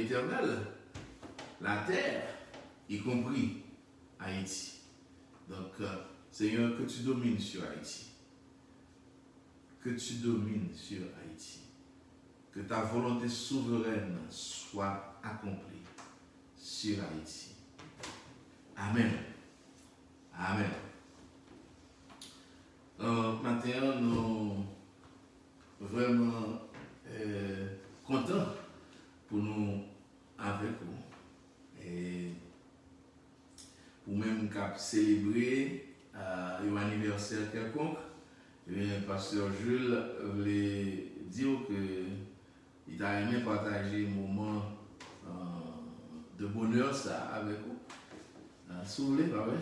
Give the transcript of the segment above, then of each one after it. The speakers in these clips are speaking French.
éternel, la terre, y compris Haïti. Donc, Seigneur, que tu domines sur Haïti. Que tu domines sur Haïti. Que ta volonté souveraine soit accomplie sur Haïti. Amen. Amen. Maintenant, nous vraiment contents pour nous avec vous. Et pour même célébrer un anniversaire quelconque, le pasteur Jules voulait dire que il a aimé partager un moment de bonheur ça avec vous. Si vous voulez, pas vrai?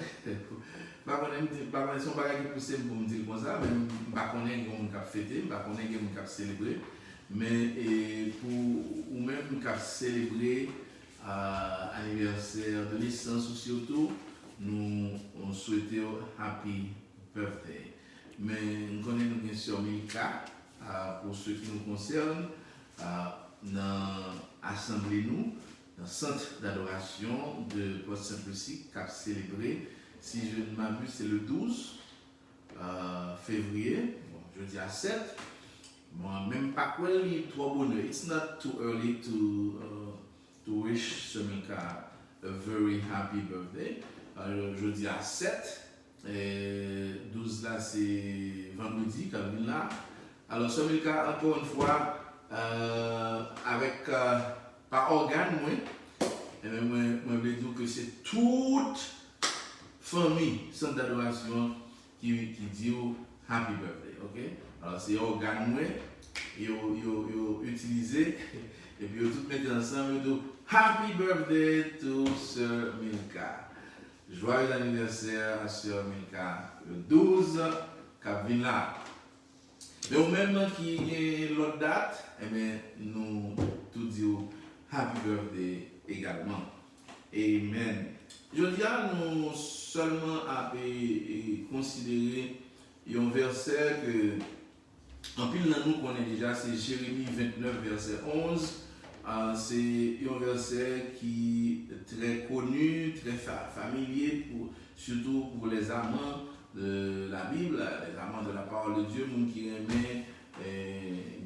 Pas son bagage qui pousse pour me dire comme ça, mais je ne connais pas mon cap fêté, je ne connais pas mon cap célébrer, mais pour ou même cap célébrer l'anniversaire de naissance ou surtout, nous souhaitons happy birthday. Mais nous connaissons bien sûr Milka, pour ceux qui nous concernent, dans l'Assemblée nous, dans le centre d'adoration de Poste-Saint-Lucie, qui a célébré, si je ne m'abuse, c'est le 12 février, bon, jeudi à 7. Bon, même pas quoi, il est trop bonheur. It's not too early to wish Semilka a very happy birthday. Jeudi à 7. Et 12 là, c'est vendredi, quand il là. Alors, Semilka, encore une fois, avec par organe, moi, je veux dire que c'est toute famille centre d'adoration qui dit happy birthday, ok? Alors c'est organe moi, ils utilisé et puis ils tout mettent ensemble et disent happy birthday to Sir Milka. Joyeux anniversaire à Sir Milka, le 12 qui là. Mais au même qui est l'autre date, eh bien, nous tout disons happy birthday également. Amen. Je dis à nous seulement à considérer un verset que, en pile dans nous connaît déjà, c'est Jérémie 29, verset 11. C'est un verset qui est très connu, très familier, surtout pour les amants de la Bible, les amants de la parole de Dieu, les gens qui aiment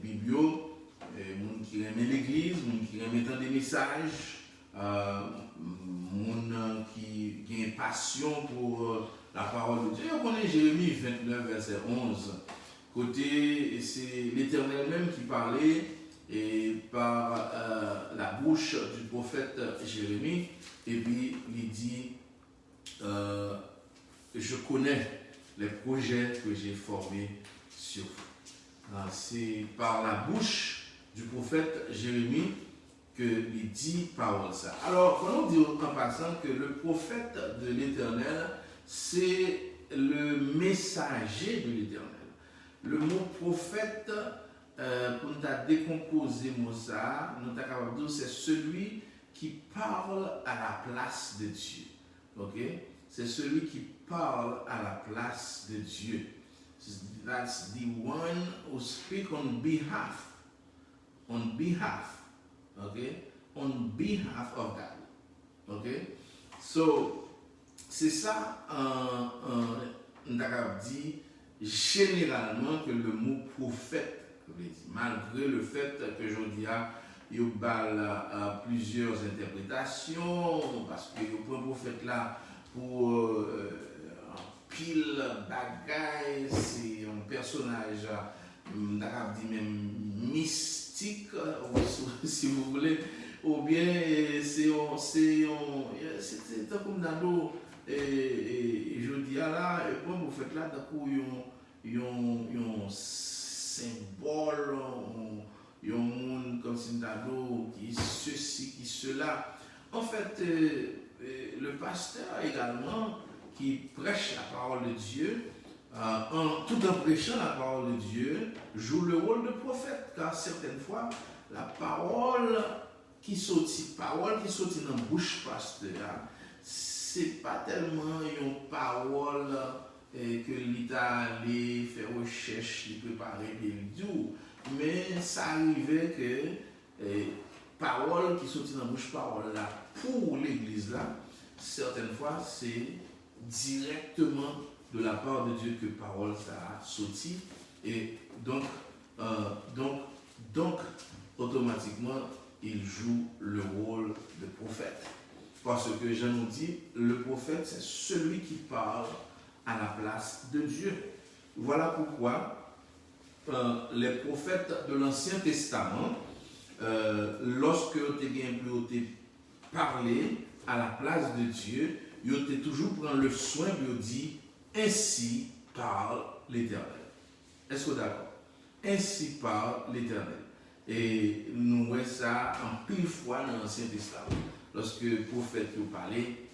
Biblio, les gens qui aiment l'Église, les gens qui aiment tant des messages. Moun qui a une passion pour la parole de Dieu. On connaît Jérémie 29, verset 11. Côté, c'est l'Éternel même qui parlait et par la bouche du prophète Jérémie. Et puis, il dit je connais les projets que j'ai formés sur vous. C'est par la bouche du prophète Jérémie que les 10 paroles ça. Alors, on dit en passant que le prophète de l'Éternel, c'est le messager de l'Éternel. Le mot prophète, pour nous décomposer mot ça, nous sommes capables de dire c'est celui qui parle à la place de Dieu. Ok? C'est celui qui parle à la place de Dieu. That's the one who speaks on behalf. On behalf. Okay, on behalf of God. Okay, so c'est ça, on a dit généralement que le mot prophète, malgré le fait que je dis il y a plusieurs interprétations, parce que le prophète là pour pile bagaille, c'est un personnage, on a dit même mystique. Si vous voulez, ou bien c'est comme dans l'eau, et je dis là, et quand vous faites là, d'un coup, il y a un symbole, il y a un monde comme si dans l'eau, qui ceci, qui cela. En fait, le pasteur également, qui prêche la parole de Dieu, tout en prêchant la parole de Dieu, joue le rôle de prophète, car certaines fois, la parole qui sortit dans la bouche pasteur, c'est pas tellement une parole que l'État allait faire recherche, il préparer des vidéos, mais ça arrivait que parole qui sortit dans la bouche parole là pour l'église là, certaines fois c'est directement de la part de Dieu que parole ça a sorti et donc automatiquement il joue le rôle de prophète. Parce que Jean nous dit, le prophète c'est celui qui parle à la place de Dieu. Voilà pourquoi les prophètes de l'Ancien Testament, lorsque ils ont parlé à la place de Dieu, ils ont toujours pris le soin de dire ainsi parle l'Éternel. Est-ce que vous êtes d'accord? Ainsi parle l'Éternel. Et nous voyons ça en pile fois dans l'Ancien Testament. Lorsque le prophète parlait,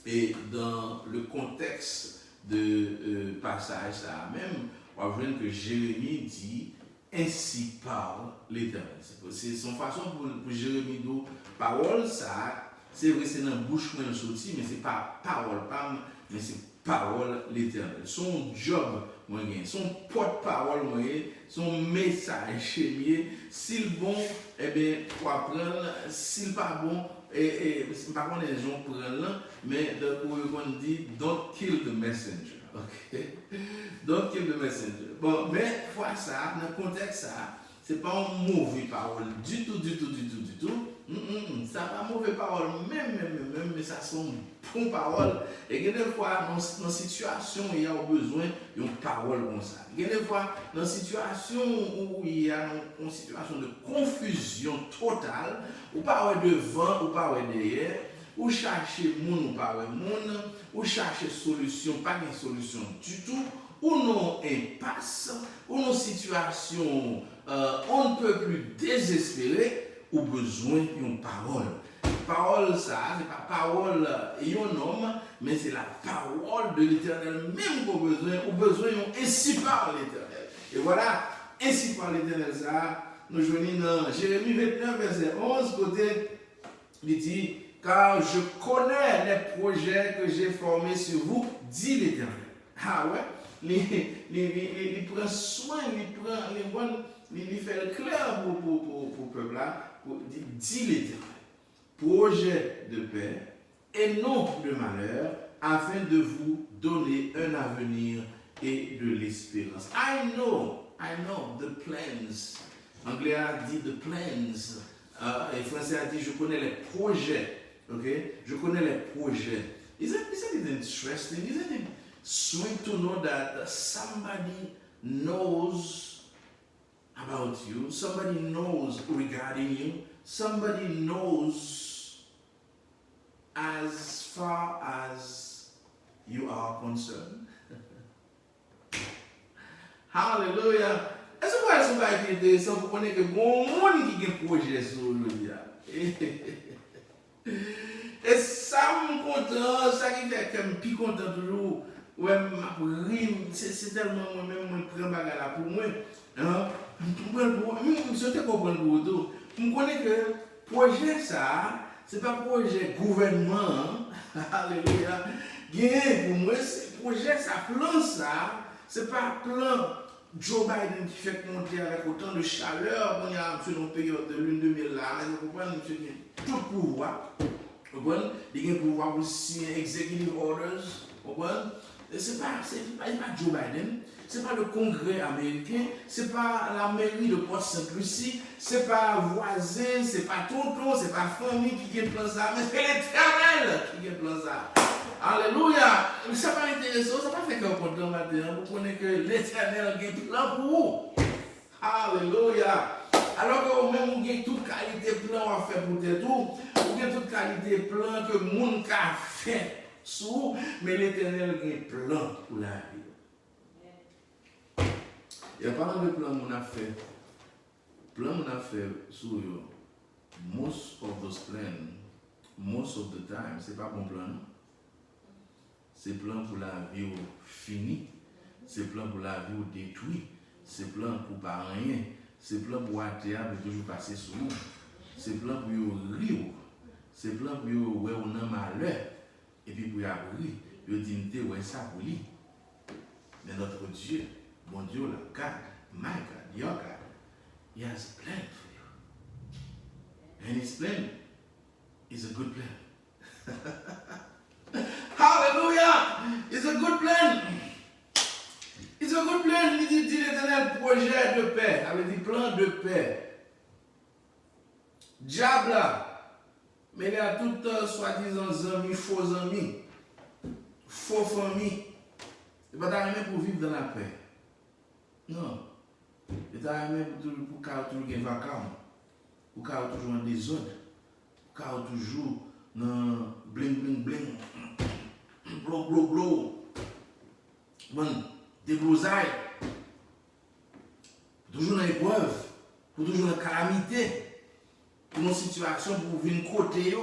et dans le contexte de passage, ça même, on va voir que Jérémie dit ainsi parle l'Éternel. C'est son façon pour Jérémie de parole, ça, c'est vrai, c'est dans la bouche qu'on est sorti, mais c'est pas parole, mais c'est parole l'Éternel. Son job, son porte-parole, son message chez s'il bon, eh bien, pour apprendre, s'il pas bon, par contre, les gens prennent là, mais on dit don't kill the messenger. Okay? Don't kill the messenger. Bon, mais fois ça, dans le contexte ça, c'est pas une mauvaise parole du tout. Ça pas une mauvaise parole, même, mais ça sont bonnes paroles. Et des fois, dans une situation où il y a besoin d'une parole comme ça. Des fois, dans une situation où il y a une situation de confusion totale, ou pas devant, ou pas derrière, ou chercher moun, ou pas moun, ou chercher solution, pas de solution du tout, ou non impasse, ou non situation, on ne peut plus désespérer, ou besoin d'une parole. Parole, ça, c'est pas parole et un homme, mais c'est la parole de l'Éternel, même qu'on besoin, ou besoin ainsi par l'Éternel. Et voilà, ainsi par l'Éternel, ça, nous joignons dans Jérémie 29, verset 11, côté, il dit, car je connais les projets que j'ai formés sur vous, dit l'Éternel. Ah ouais, il prend soin, il fait le clair pour le peuple là, dit l'Éternel. Projet de paix et non de malheur, afin de vous donner un avenir et de l'espérance. I know the plans. Anglais a dit the plans. Et français a dit je connais les projets. Okay? Je connais les projets. Isn't it interesting? Isn't it sweet to know that somebody knows about you, somebody knows regarding you, somebody knows as far as you are concerned. Hallelujah. Est-ce que vous avez intéressant pour connaître que bon monde qui a un projet sur lui? Et ça me content, ça qui fait que je suis plus content toujours. Ouais, ma rime, c'est tellement moi-même, moi, je prends bagarre pour moi. Je te comprends pour tout. Je connais que le projet, ça, ce n'est pas un projet gouvernement. Alléluia. Pour moi, ce projet, ça, plan, ça, ce n'est pas un plan Joe Biden qui fait monter avec autant de chaleur qu'on y a sur une période de lune de miel là. Vous comprenez, monsieur, tout pouvoir. Vous comprenez, il y a un pouvoir pour signer executive orders. Vous comprenez? C'est pas Joe Biden, c'est pas le Congrès américain, c'est pas la mairie de Port-Saint-Lucie, c'est pas voisin, c'est pas tonton, c'est pas famille qui gagne plan ça, mais c'est l'Éternel qui gagne plan ça. Alléluia! Mais ça pas intéressant, ça pas fait qu'on compte dans matin, vous connaissez que l'Éternel gagne plan pour vous. Alléluia! Alors que même vous avez toute qualité plan à faire pour tout, vous avez toute qualité plan que le monde a fait. Mais l'Éternel a un plan pour la vie. Il y a pas mal de plans qu'on a fait. Plans qu'on a fait sur most of those plans, most of the time, c'est pas bon plan. C'est plan pour la vie finie. C'est plan pour la vie détruite. C'est plan pour pas rien. C'est plan pour atteindre toujours passer sur nous. C'est plan pour rire. C'est plan pour ouais on a malheur. Et puis pour y arriver, il dit ouais ça pour lui. Mais notre Dieu, mon Dieu, le God, my God, your God, he has a plan for you. And his plan is a good plan. Hallelujah! It's a good plan. It's a good plan. Il dit l'Éternel, projet de paix. Avec dit plan de paix. Diable là, mais il y a tout soi-disant amis, faux amis, faux famille. Il n'est pas arrivé pour vivre dans la paix. Non. Il est arrivé pour qu'il toujours des vacances, pour qu'il toujours en désordre, pour qu'il toujours dans bling bling bling, blow blow blow, bon, des blousailles, toujours dans l'épreuve, pour toujours dans la calamité, pour une situation pour venir côté,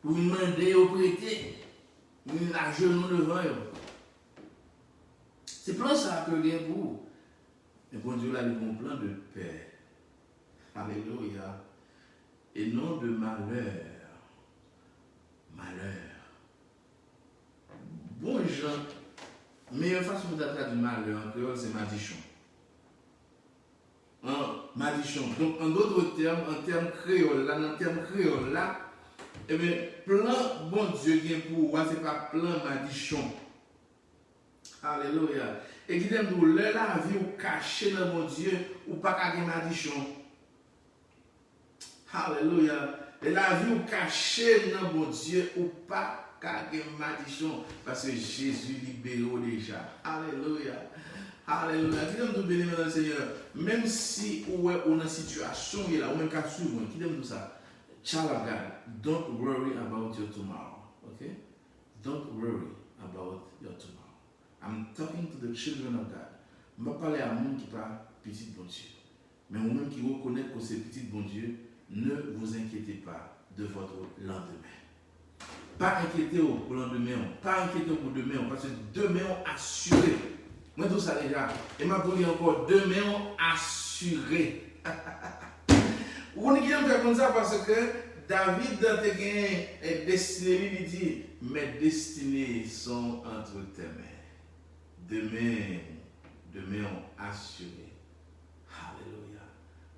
pour venir demander au prêter, pour venir à genoux devant eux. C'est plein ça que vient pour vous. Et bon Dieu, là, il a un plan de paix. Alléluia. Et non de malheur. Malheur. Bon gens, meilleure façon de traiter du malheur en créole, c'est madichon. Madichon. Donc, en d'autres termes, en termes créole, là, eh bien, plan, bon Dieu, vient pour moi, c'est pas plan madichon. Alléluia. Et qui t'aime de la vie ou caché dans mon Dieu, ou pas qu'à madichon. Alléluia. Et la vie ou caché dans mon Dieu, ou pas qu'à madichon. Parce que Jésus libère déjà. Alléluia. Alléluia. Qui t'aime de bénir dans le Seigneur. Même si on est dans une situation, ou même qu'à suivre, qui t'aime de ça. Child of God, don't worry about your tomorrow. Okay? Don't worry about your tomorrow. I'm talking to the children of God. Je ne vais pas parler à un monde qui parle petit bon Dieu. Mais au monde qui reconnaît que c'est petit bon Dieu, ne vous inquiétez pas de votre lendemain. Pas inquiétez pour le lendemain, pas inquiétez pour demain, parce que demain on assuré. Moi tout ça déjà. Et ma pour encore demain on assuré. Vous ne pouvez pas comme ça parce que David dans tes destinées, il dit mes destinées sont entre tes mains. Demain on assuré. Alléluia.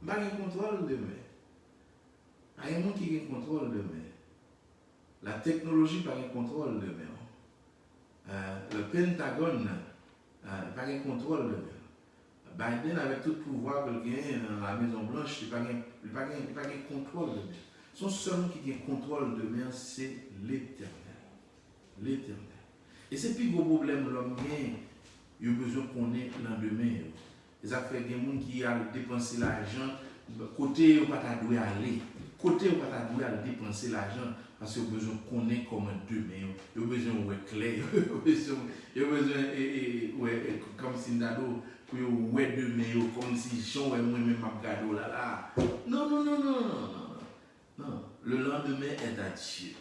Il n'y a pas de contrôle demain. Il y a un monde qui a un contrôle demain. La technologie n'a pas de contrôle demain. Le Pentagone n'a pas de contrôle demain. Biden, avec tout le pouvoir qu'il gagne dans la Maison Blanche, il n'a pas de contrôle demain. Son seul qui a un contrôle demain, c'est l'Éternel. L'Éternel. Et c'est plus gros problème l'homme gagne. Il a besoin qu'on ait lendemain. Ça fait des gens qui a dépensé l'argent, côté où pas doit aller. Côté où pas doit dépenser l'argent parce qu'il a besoin qu'on ait comme demain. Il a besoin de clair. Il a besoin comme si d'ado pour ouais demain comme si j'en ouais moi-même m'a gado là. Non. Le lendemain est à Dieu.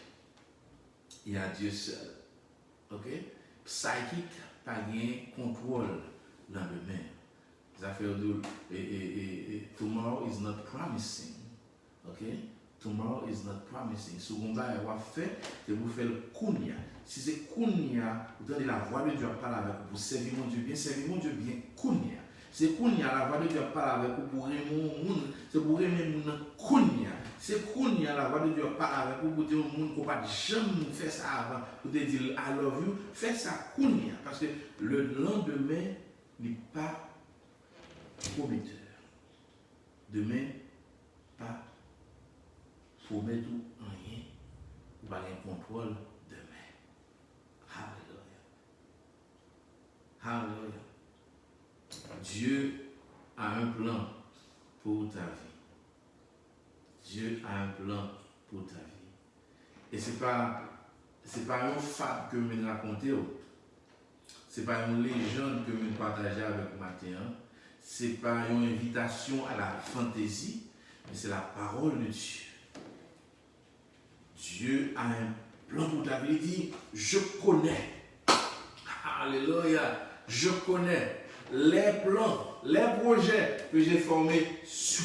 Il y a Dieu seul. OK? Psychique pas de contrôle lendemain. Ça fait tomorrow is not promising. Okay? Tomorrow is not promising. Ce qu'on va faire, c'est vous faire le kounia. Si c'est kounia, vous donnez la voix de Dieu à parler avec vous pour servir mon Dieu bien, kounia. C'est kounia, la voix de Dieu à parler avec vous pour aimer mon monde, c'est pour aimer mon kounia. C'est kounia, la voix de Dieu à parler avec vous pour dire au monde qu'on ne va jamais faire ça avant, pour dire I love you, faites ça kounia. Parce que le lendemain n'est pas prometteur. Demain, pas promettre rien, ou pas un contrôle demain. Alléluia. Alléluia. Dieu a un plan pour ta vie. Dieu a un plan pour ta vie. Et ce n'est pas une fable que je vais raconter. Ce n'est pas une légende que je vais partager avec vous matin. Ce n'est pas une invitation à la fantaisie, mais c'est la parole de Dieu. Dieu a un plan pour ta vie. Il dit, je connais. Alléluia. Je connais les plans, les projets que j'ai formés sur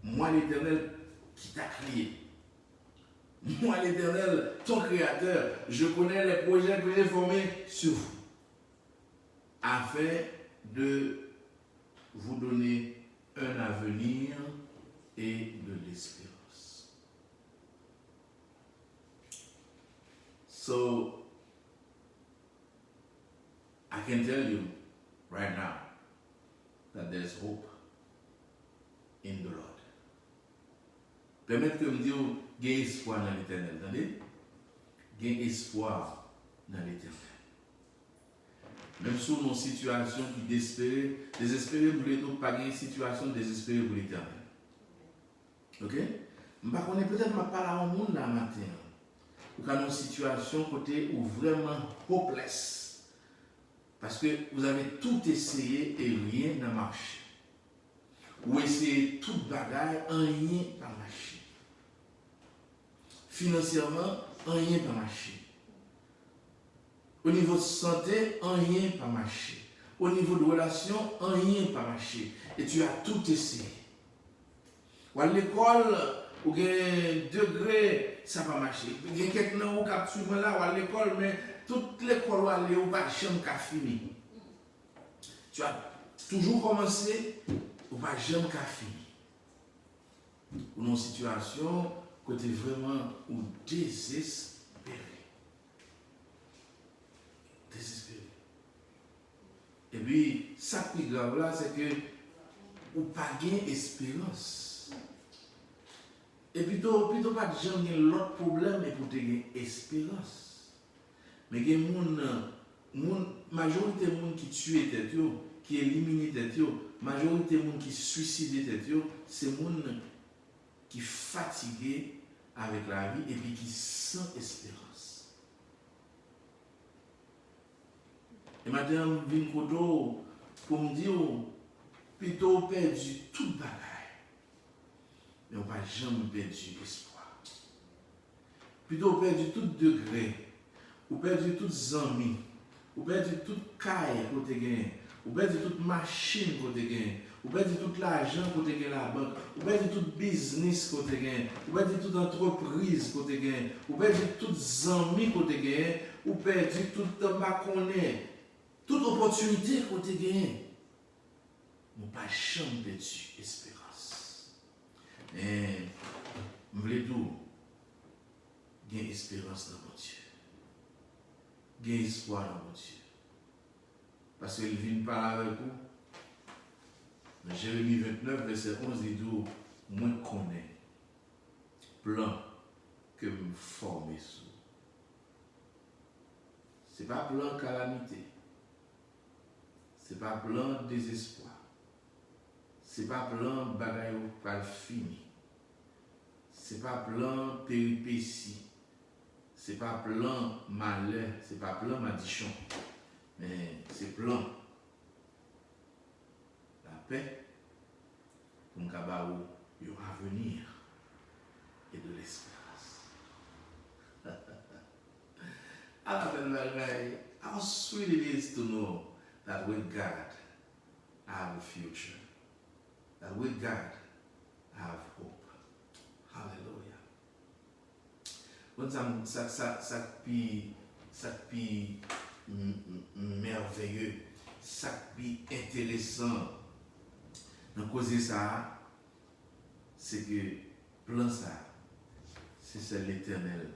moi l'Éternel qui t'a créé. Moi l'Éternel, ton créateur, je connais les projets que j'ai formés sur vous, afin de vous donner un avenir et de l'espérance. So, I can tell you right now that there's hope in the Lord. Permettez que je me dise, il y a espoir dans l'éternel. Attendez? Il y a espoir dans l'éternel. Même si nous une situation qui désespérée pour les autres, pas une situation désespérée pour l'éternel. Ok? Je ne peut-être pas au monde là matin. Ou quand une situation côté où vraiment hopeless. Parce que vous avez tout essayé et rien n'a marché. Ou essayez tout bagaille, rien n'a marché. Financièrement, rien n'a marché. Au niveau de santé, rien n'a marché. Au niveau de relation, rien n'a marché. Et tu as tout essayé. Ou à l'école, ou un degré, ça n'a pas marché. Il y a quelqu'un qui a suivi là, ou à l'école, mais toute l'école où aller, ou pas jamais qu'à finir. Tu as toujours commencé, ou pas jamais qu'à finir. Ou dans une situation, côté vraiment ou désespéré. Désespéré. Et puis, ça qui est grave là, c'est que ou pas gain espérance. Et plutôt pas de gens qui ont l'autre problème mais pour te gagner espérance. Mais il y a majorité de gens qui tuent tête, qui éliminent tête, majorité de gens qui suicident tête, c'est des gens qui sont fatigués avec la vie et puis qui sont sans espérance. Et maintenant, je viens pour me dire, plutôt perdu toute bagaille, mais on n'a jamais perdu espoir. Plutôt perdu tout degré, ou perdu toutes amis, ou perdu toute caille côté gain, ou perdu toute machine côté gain, ou perdu tout l'argent côté gain la banque, ou perdu tout business côté gain, ou perdu toute entreprise côté gain, ou perdu toutes amis côté gain, ou perdu toute maconné, toute opportunité côté gain. Nous pas jamais perdu espérance. Mais je voulais dire, il y a espérance dans mon Dieu. Il y a espoir dans mon Dieu. Parce qu'il vient parler avec vous. Dans Jérémie 29, verset 11, il dit, moi je connais plan que me forme sous. Ce n'est pas plan calamité. Ce n'est pas plan désespoir. Ce n'est pas plan bagaille pas fini. Ce n'est pas plan péripétie. Ce n'est pas plan malheur. Ce n'est pas plan madichon. Mais c'est plan la paix pour nous avoir un avenir et de l'espérance. Alors, how sweet it is to know that with God I have a future. That with God I have hope. Hallelujah. Quand ça puis merveilleux, ça puis intéressant dans causer ça, c'est que plan ça, c'est l'Éternel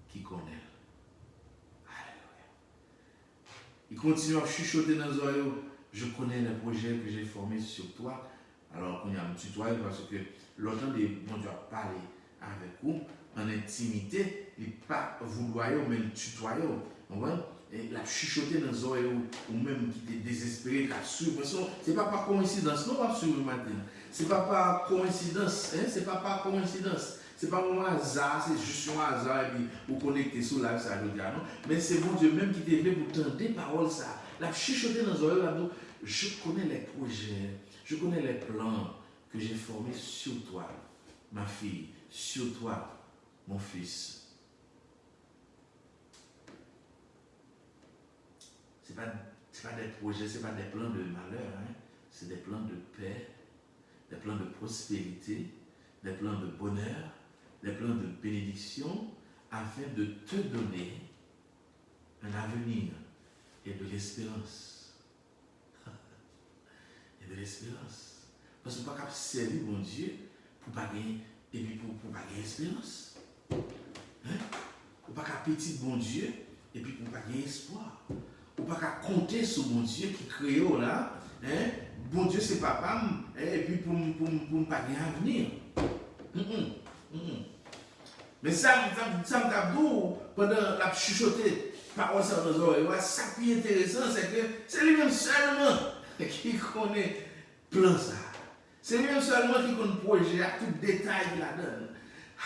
qui connaît. Alléluia. Il continue à chuchoter dans les oreilles. Je connais les projets que j'ai formés sur toi. Alors qu'on y a un tutoyé parce que l'autant de bon Dieu a parlé avec vous en intimité, il n'est pas vouloir mais le tutoyer. Et la chuchoter dans les oreilles ou même qui était désespéré, qui a suivi. Ce n'est pas par coïncidence, non pas sur le matin. Ce n'est pas par coïncidence, c'est pas par coïncidence. Ce n'est pas un hasard, c'est juste un hasard et puis vous connectez sur la ça non. Mais c'est bon Dieu même qui t'est venu pour tendre des paroles ça. La chuchoter dans les oreilles, je connais les projets, je connais les plans que j'ai formés sur toi, ma fille, sur toi, mon fils. Ce n'est pas des projets, ce n'est pas des plans de malheur, c'est des plans de paix, des plans de prospérité, des plans de bonheur, des plans de bénédiction, afin de te donner un avenir et de l'espérance. de l'espérance. Parce qu'on ne peut pas servir mon Dieu pour pas gagner et puis pour pas gagner espérance. Hein? On ne peut pas petit bon Dieu et puis pour pas gagner espoir. On ne peut pas compter sur mon Dieu qui crée là. Hein? Bon Dieu c'est papa et puis pour ne pas gagner avenir. Mais ça me dit pendant la chuchoter parole ça dans nos oreilles. Ça qui est intéressant, c'est que c'est lui-même seulement qui connaît plan ça. C'est lui-même seulement qui connaît le projet, à tout détail qu'il la donne.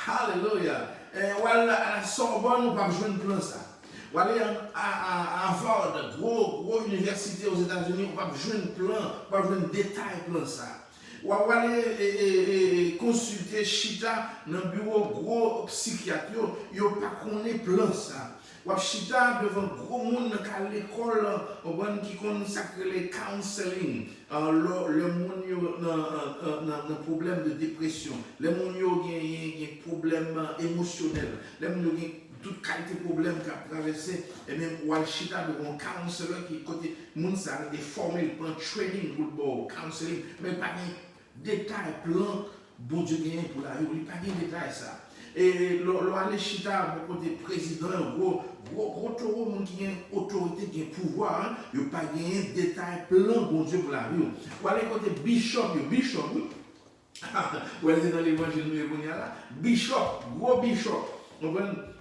Alléluia. Voilà, à la Sorbonne, on ne peut pas jouer un plan ça. Ou aller à Harvard, gros université aux États-Unis, on ne peut pas jouer un plan, on ne peut pas jouer un détail plan ça. Ou aller consulter Chita dans un bureau gros psychiatre, il n'y a pas qu'on plan ça. Ou Chita devant gros monde dans l'école, qui consacre les counseling, le monde dans problème de dépression, les monde qui ont des problèmes émotionnels, les monde qui toute qualité de problème qu'a traversé, et même Walshita devant un counselor qui côté moun ça des formés pour un training pour le counseling, mais pas de détails, plan, bon Dieu gagne pour la vie, il n'y a pas de détails ça. Et l'Aleshita, mon côté président, gros taureau, qui a autorité, qui a pouvoir, il n'y a pas de détails, plan, bon Dieu pour la vie. Ou aller côté bishop, ou aller dans l'évangile, gros bishop.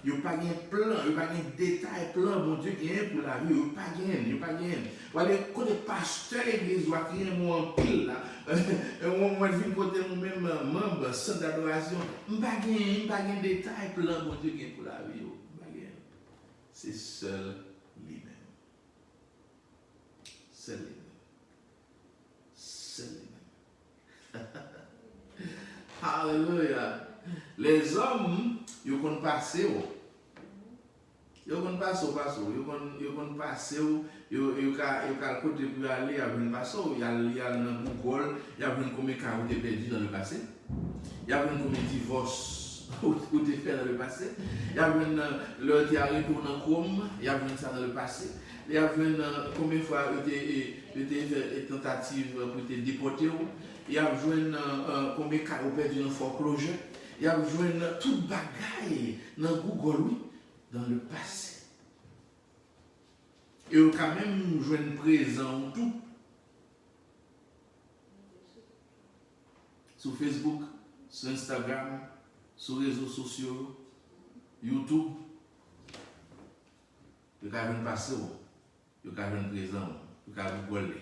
Il n'y a pas de plan, il n'y a pas de détail, plan, bon Dieu qui est pour la vie, il n'y a pas de Ou aller côté pasteur l'église, ou qui est en pile là. Moi, je viens côté moi-même membre, centre d'adoration, il n'y a pas de détail, plan, bon Dieu qui est pour la vie. C'est seul lui-même. Seul lui-même. Seul lui-même. Alléluia. Les hommes, ils vont passer. Ils vont passer, ils vont passer, ils vont côté pour aller, ils vont passer, il y a dans Google, il y a combien de cas où tu es perdu dans le passé, il y a combien de divorces où tu es fait dans le passé, il y a le tu es retourné en Chrome, il y a ça dans le passé, il y a combien de fois tu as fait tentative pour te déporter, il y a combien de cas où tu es perdu dans foreclosure. Il y a besoin de toute bagaille dans Google, oui, dans le passé. Et il y a quand même besoin de présent tout. Sur Facebook, sur Instagram, sur les réseaux sociaux, YouTube. Il y a besoin de passé, il y a besoin de présent, il y a besoin de Google.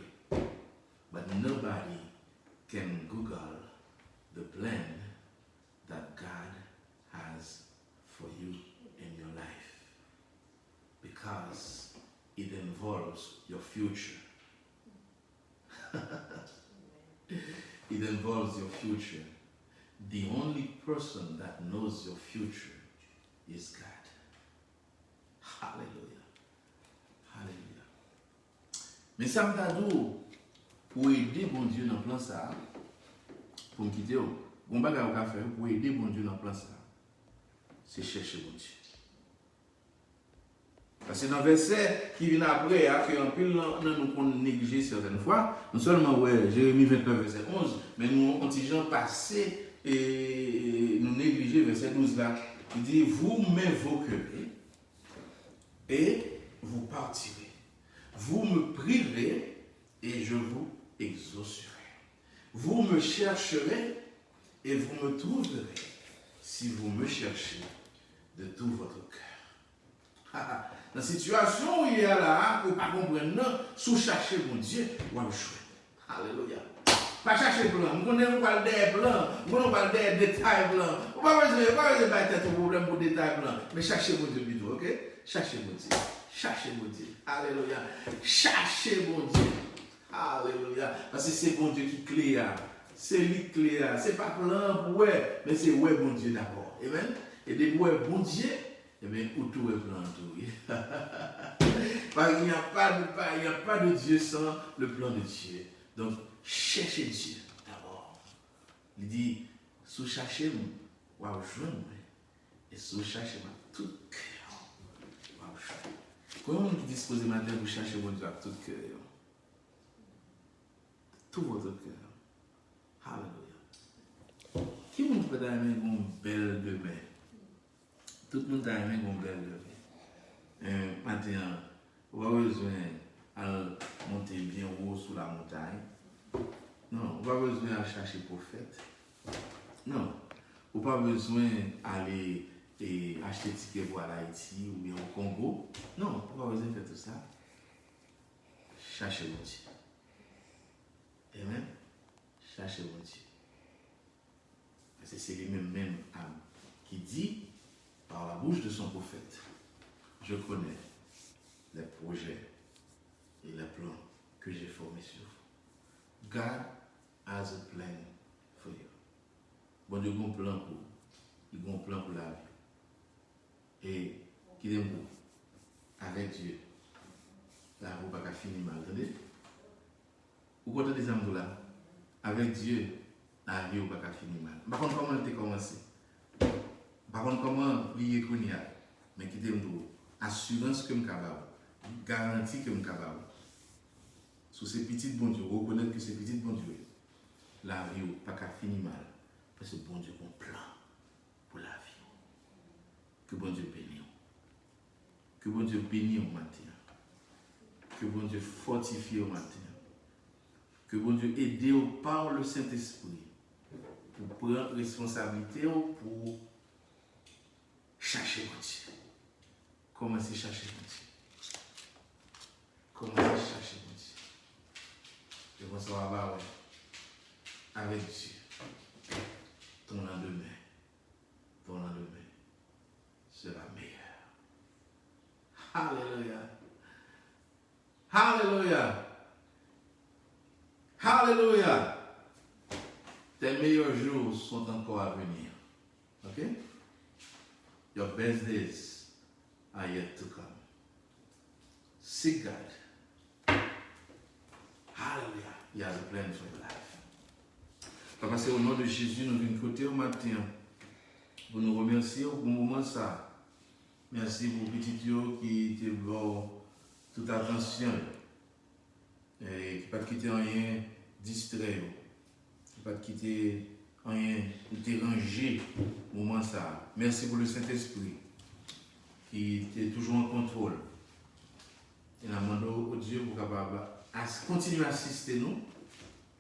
But nobody can Google the plan that God has for you in your life, because it involves your future. It involves your future. The only person that knows your future is God. Hallelujah. Hallelujah. Mais ça me dit pour aider mon Dieu dans le plan ça, pour me quitter. Bon bagage qu'on va faire pour aider bon Dieu dans le plan ça, c'est chercher bon Dieu. Parce que dans le verset qui vient après, en pile nous pouvons négliger certaines fois, non seulement Jérémie 29 verset 11, mais nous contingent passé et nous négliger verset 12 là. Il dit, vous m'invoquerez et vous partirez. Vous me prierez et je vous exaucerai. Vous me chercherez et vous me trouverez si vous me cherchez de tout votre cœur. Dans la situation où il y a là, vous ne comprenez pas, sous chercher mon Dieu, vous allez jouer. Alléluia. Pas chercher blanc, vous connaissez pas des blancs, vous ne pas des détails blancs. Vous ne pouvez pas tête au problème pour des détails blancs, mais cherchez mon Dieu plutôt, ok? Cherchez mon Dieu. Cherchez mon Dieu. Alléluia. Cherchez mon Dieu. Alléluia. Parce que c'est bon Dieu qui clé. C'est lui qui clé. Ce n'est pas plan, ouais, mais c'est ouais, bon Dieu d'abord. Amen. Et des ouais, bon Dieu, et bien, où tout est plan, tout. Parce qu'il n'y a pas de Dieu sans le plan de Dieu. Donc, cherchez Dieu d'abord. Il dit, si vous cherchez, vous allez joindre. Et si vous cherchez, tout cœur, vous allez joindre. Comment vous disposez maintenant pour chercher mon Dieu avec tout cœur? tout votre cœur. Alléluia. Qui vous peut aimer une belle demain? Tout le monde a aimé une belle demain. Maintenant, vous avez besoin de monter bien haut sur la montagne. Non, vous n'avez pas besoin de chercher prophète. Non, vous n'avez pas besoin d'aller acheter des tickets pour aller à Haïti ou bien au Congo. Non, vous n'avez pas besoin de faire tout ça. Cherchez mon Dieu. Amen. Cherchez mon Dieu. Parce que c'est lui-même qui dit par la bouche de son prophète, je connais les projets et les plans que j'ai formés sur vous. God has a plan for you. Bon Dieu a un plan pour vous. Il a un plan pour la vie. Et qui est vous avec Dieu. La vie n'a pas fini mal. Attendez? Vous comptez des amours là? Avec Dieu, la vie n'a pas fini mal. Par contre, comment elle a commencé? Par contre, comment lier Kounia? Mais qui est vous? Assurance que je suis capable. Garantie que je suis capable. Sous ces petites bon Dieu, reconnaître que ces petites bon Dieu, la vie n'a pas fini mal. Parce que bon Dieu a un plan pour la vie. Que bon Dieu bénisse. Que bon Dieu bénisse au matin. Que bon Dieu fortifie au matin. Que bon Dieu aide par le Saint-Esprit pour prendre responsabilité pour chercher mon Dieu. Commencez à chercher mon Dieu. Commencez à chercher mon Dieu. Je pense qu'on va avec Dieu. Ton lendemain sera meilleur. Alléluia. Alléluia. Alléluia. Tes meilleurs jours sont encore à venir. Ok? Your best days are yet to come. Seek God. Hallelujah. He has a plan for your life. Papa, c'est au nom de Jésus, nous venons côté au matin. Pour nous remercier pour le moment ça. Merci pour petit Dieu qui te donne toute attention. Et qui ne pas quitter rien distrait. Qui ne pas quitter rien déranger au moment ça. Merci pour le Saint-Esprit qui est toujours en contrôle. Et nous demandons au Dieu pour capable continuer à assister nous,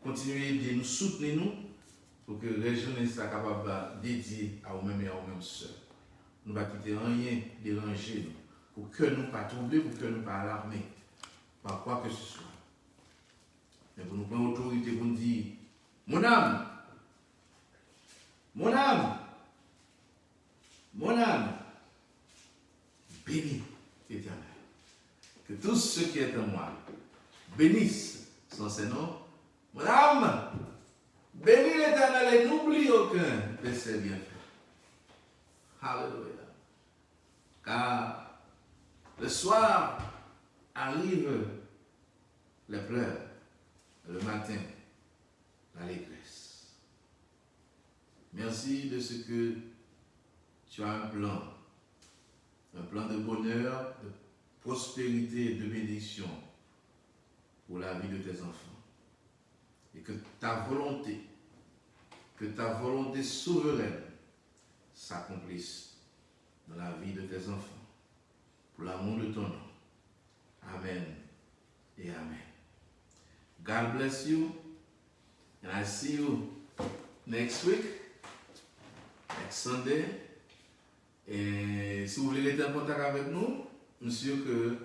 continuer à aider nous, soutenir nous, pour que la jeunesse soit capable de dédier à nous-mêmes et à nous-mêmes seuls. Nous ne pas quitter rien déranger nous, pour que nous ne pas troubler, pour que nous ne pas alarmer, par quoi que ce soit. Mais pour nous prendre autorité pour nous dire, mon âme, bénis l'Éternel. Que tous ceux qui sont en moi bénissent son Seigneur. Mon âme, bénis l'Éternel et n'oublie aucun de ses bienfaits. Alléluia. Car le soir arrivent les pleurs, le matin, l'allégresse. Merci de ce que tu as un plan de bonheur, de prospérité et de bénédiction pour la vie de tes enfants. Et que ta volonté souveraine s'accomplisse dans la vie de tes enfants, pour l'amour de ton nom. Amen et amen. God bless you, and I see you next week, next Sunday. Et si vous voulez être en contact avec nous, je suis sûr que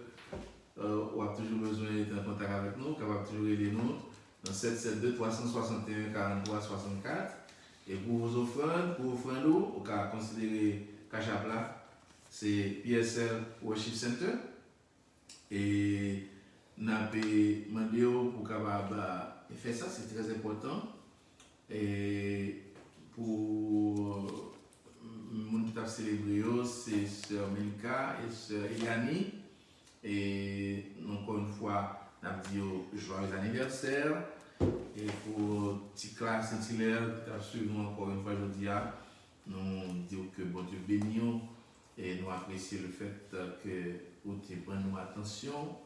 vous avez toujours besoin d'être en contact avec nous, capable toujours aider nous dans 772-361-43-64. Et pour vos offrandes, vous pouvez considérer Cash App là, c'est PSL Worship Center. Et nous avons demandé pour capable faire ça, c'est très important. Et pour nous qui avons célébré, c'est Sœur Melika et Sœur Eliani. Et encore une fois, nous avons dit joyeux anniversaire. Et pour petit classe Saint-Hilaire qui a suivi nous encore une fois aujourd'hui, nous disons que bon Dieu bénisse et nous apprécions le fait que vous prenez nous attention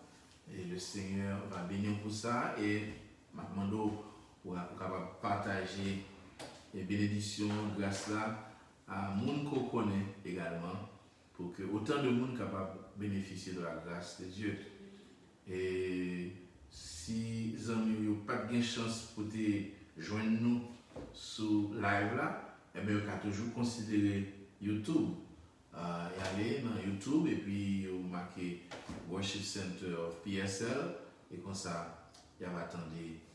et le Seigneur va bénir pour ça. Et je demande pour capable partager les bénédictions, grâce là, à monde qu'on connaît également, pour que autant de monde capable bénéficier de la grâce de Dieu. Et si les amis n'ont pas de chance pour te joindre nous sur live là, eh bien, on peut toujours considérer YouTube. Y aller dans YouTube et puis vous marquez Worship Center of PSL et comme ça, il va attendre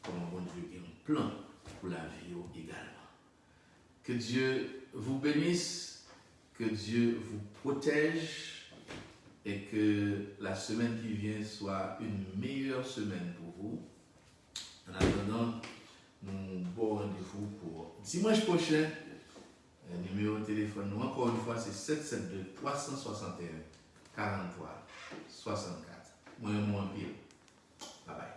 comment bon Dieu a un plan pour la vie également. Que Dieu vous bénisse, que Dieu vous protège et que la semaine qui vient soit une meilleure semaine pour vous. En attendant, nous bon rendez-vous pour dimanche prochain. Le numéro de téléphone, nous, encore une fois, c'est 772 361 43 64. Moi, mon pile. Bye bye.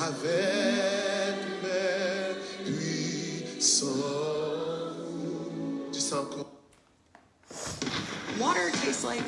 Avec mes puissants. Tu sens encore? Water tastes like